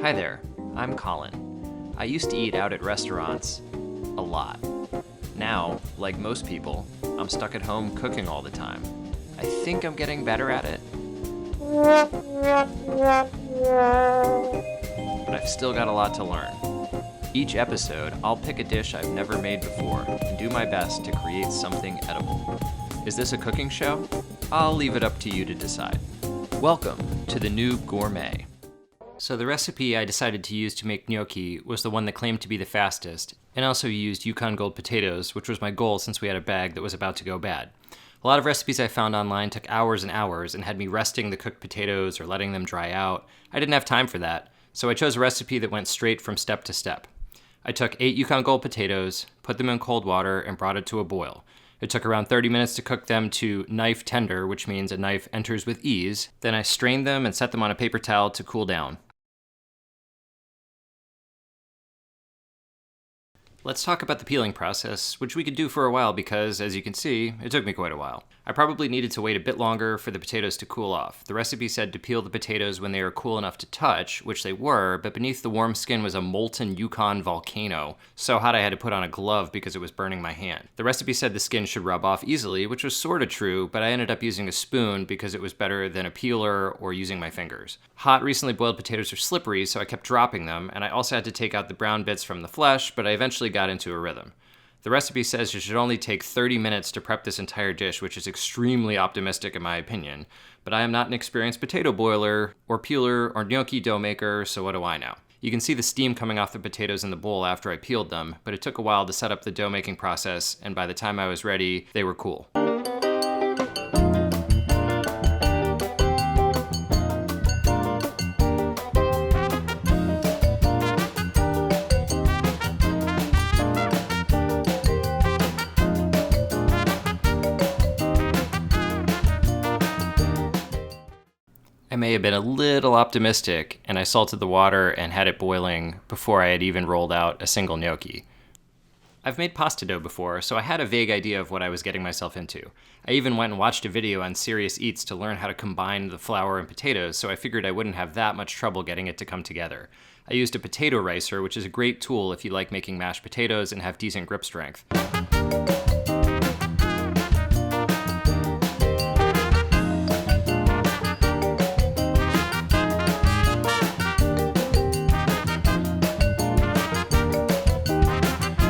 Hi there, I'm Colin. I used to eat out at restaurants a lot. Now, like most people, I'm stuck at home cooking all the time. I think I'm getting better at it, but I've still got a lot to learn. Each episode, I'll pick a dish I've never made before and do my best to create something edible. Is this a cooking show? I'll leave it up to you to decide. Welcome to the Noob Gourmet. So the recipe I decided to use to make gnocchi was the one that claimed to be the fastest, and also used Yukon Gold potatoes, which was my goal since we had a bag that was about to go bad. A lot of recipes I found online took hours and hours and had me resting the cooked potatoes or letting them dry out. I didn't have time for that, so I chose a recipe that went straight from step to step. I took 8 Yukon Gold potatoes, put them in cold water, and brought it to a boil. It took around 30 minutes to cook them to knife tender, which means a knife enters with ease. Then I strained them and set them on a paper towel to cool down. Let's talk about the peeling process, which we could do for a while because, as you can see, it took me quite a while. I probably needed to wait a bit longer for the potatoes to cool off. The recipe said to peel the potatoes when they were cool enough to touch, which they were, but beneath the warm skin was a molten Yukon volcano, so hot I had to put on a glove because it was burning my hand. The recipe said the skin should rub off easily, which was sorta true, but I ended up using a spoon because it was better than a peeler or using my fingers. Hot, recently boiled potatoes are slippery, so I kept dropping them, and I also had to take out the brown bits from the flesh, but I eventually got into a rhythm. The recipe says it should only take 30 minutes to prep this entire dish, which is extremely optimistic in my opinion, but I am not an experienced potato boiler, or peeler, or gnocchi dough maker, so what do I know? You can see the steam coming off the potatoes in the bowl after I peeled them, but it took a while to set up the dough making process, and by the time I was ready, they were cool. I may have been a little optimistic, and I salted the water and had it boiling before I had even rolled out a single gnocchi. I've made pasta dough before, so I had a vague idea of what I was getting myself into. I even went and watched a video on Serious Eats to learn how to combine the flour and potatoes, so I figured I wouldn't have that much trouble getting it to come together. I used a potato ricer, which is a great tool if you like making mashed potatoes and have decent grip strength.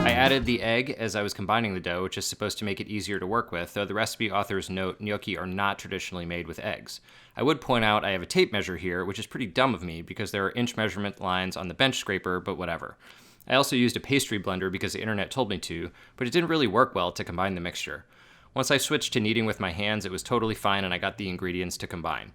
I added the egg as I was combining the dough, which is supposed to make it easier to work with, though the recipe authors note gnocchi are not traditionally made with eggs. I would point out I have a tape measure here, which is pretty dumb of me because there are inch measurement lines on the bench scraper, but whatever. I also used a pastry blender because the internet told me to, but it didn't really work well to combine the mixture. Once I switched to kneading with my hands, it was totally fine and I got the ingredients to combine.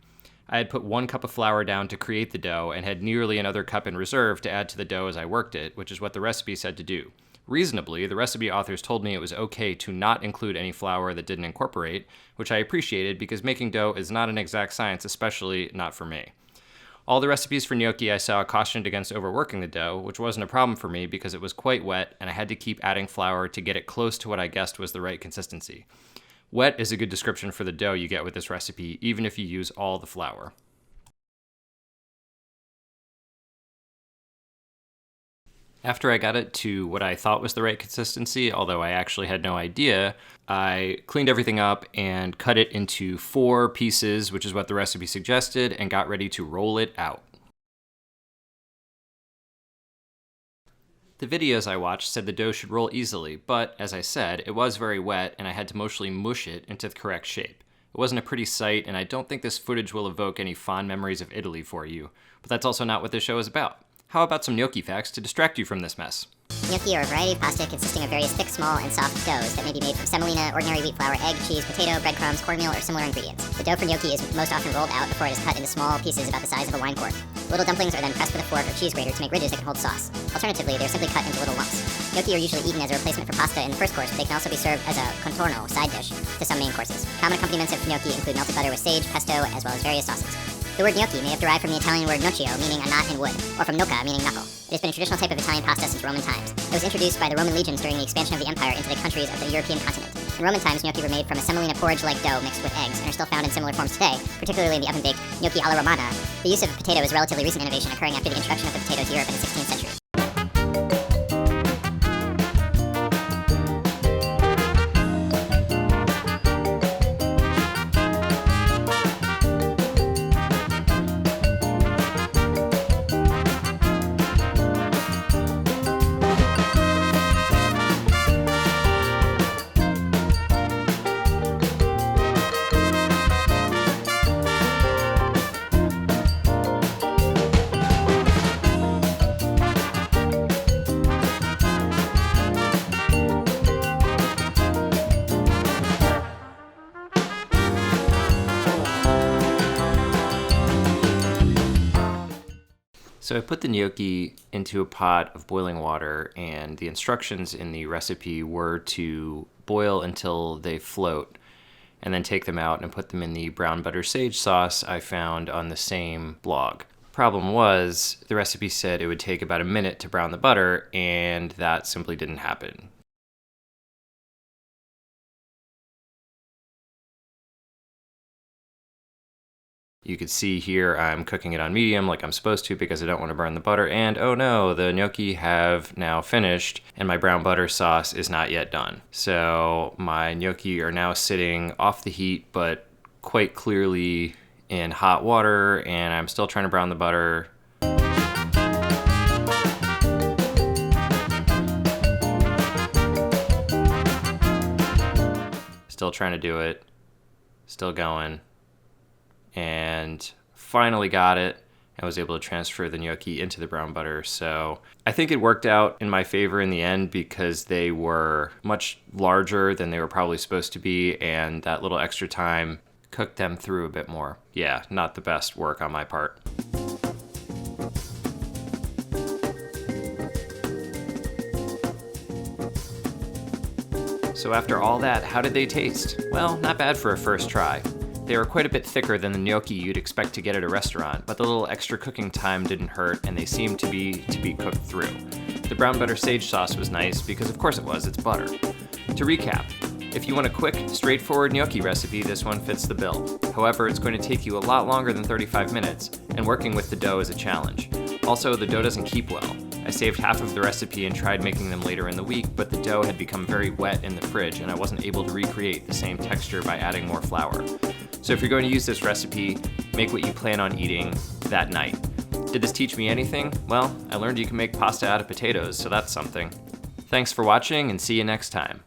I had put 1 cup of flour down to create the dough and had nearly another cup in reserve to add to the dough as I worked it, which is what the recipe said to do. Reasonably, the recipe authors told me it was okay to not include any flour that didn't incorporate, which I appreciated because making dough is not an exact science, especially not for me. All the recipes for gnocchi I saw cautioned against overworking the dough, which wasn't a problem for me because it was quite wet and I had to keep adding flour to get it close to what I guessed was the right consistency. Wet is a good description for the dough you get with this recipe, even if you use all the flour. After I got it to what I thought was the right consistency, although I actually had no idea, I cleaned everything up and cut it into 4 pieces, which is what the recipe suggested, and got ready to roll it out. The videos I watched said the dough should roll easily, but as I said, it was very wet and I had to mostly mush it into the correct shape. It wasn't a pretty sight, and I don't think this footage will evoke any fond memories of Italy for you, but that's also not what this show is about. How about some gnocchi facts to distract you from this mess? Gnocchi are a variety of pasta consisting of various thick, small, and soft doughs that may be made from semolina, ordinary wheat flour, egg, cheese, potato, breadcrumbs, cornmeal, or similar ingredients. The dough for gnocchi is most often rolled out before it is cut into small pieces about the size of a wine cork. Little dumplings are then pressed with a fork or cheese grater to make ridges that can hold sauce. Alternatively, they are simply cut into little lumps. Gnocchi are usually eaten as a replacement for pasta in the first course, but they can also be served as a contorno, side dish, to some main courses. Common accompaniments of gnocchi include melted butter with sage, pesto, as well as various sauces. The word gnocchi may have derived from the Italian word noccio, meaning a knot in wood, or from gnocca, meaning knuckle. It has been a traditional type of Italian pasta since Roman times. It was introduced by the Roman legions during the expansion of the empire into the countries of the European continent. In Roman times, gnocchi were made from a semolina porridge-like dough mixed with eggs and are still found in similar forms today, particularly in the oven-baked gnocchi alla romana. The use of potato is a relatively recent innovation occurring after the introduction of the potato to Europe in the 16th century. So I put the gnocchi into a pot of boiling water, and the instructions in the recipe were to boil until they float, and then take them out and put them in the brown butter sage sauce I found on the same blog. Problem was, the recipe said it would take about a minute to brown the butter, and that simply didn't happen. You can see here I'm cooking it on medium like I'm supposed to because I don't want to burn the butter, and oh no, the gnocchi have now finished and my brown butter sauce is not yet done. So my gnocchi are now sitting off the heat but quite clearly in hot water, and I'm still trying to brown the butter. Still trying to do it, still going. And finally got it and was able to transfer the gnocchi into the brown butter. So I think it worked out in my favor in the end because they were much larger than they were probably supposed to be, and that little extra time cooked them through a bit more. Yeah, not the best work on my part. So after all that, how did they taste? Well, not bad for a first try. They were quite a bit thicker than the gnocchi you'd expect to get at a restaurant, but the little extra cooking time didn't hurt, and they seemed to be cooked through. The brown butter sage sauce was nice because of course it was, it's butter. To recap, if you want a quick, straightforward gnocchi recipe, this one fits the bill. However, it's going to take you a lot longer than 35 minutes, and working with the dough is a challenge. Also, the dough doesn't keep well. I saved half of the recipe and tried making them later in the week, but the dough had become very wet in the fridge and I wasn't able to recreate the same texture by adding more flour. So if you're going to use this recipe, make what you plan on eating that night. Did this teach me anything? Well, I learned you can make pasta out of potatoes, so that's something. Thanks for watching and see you next time.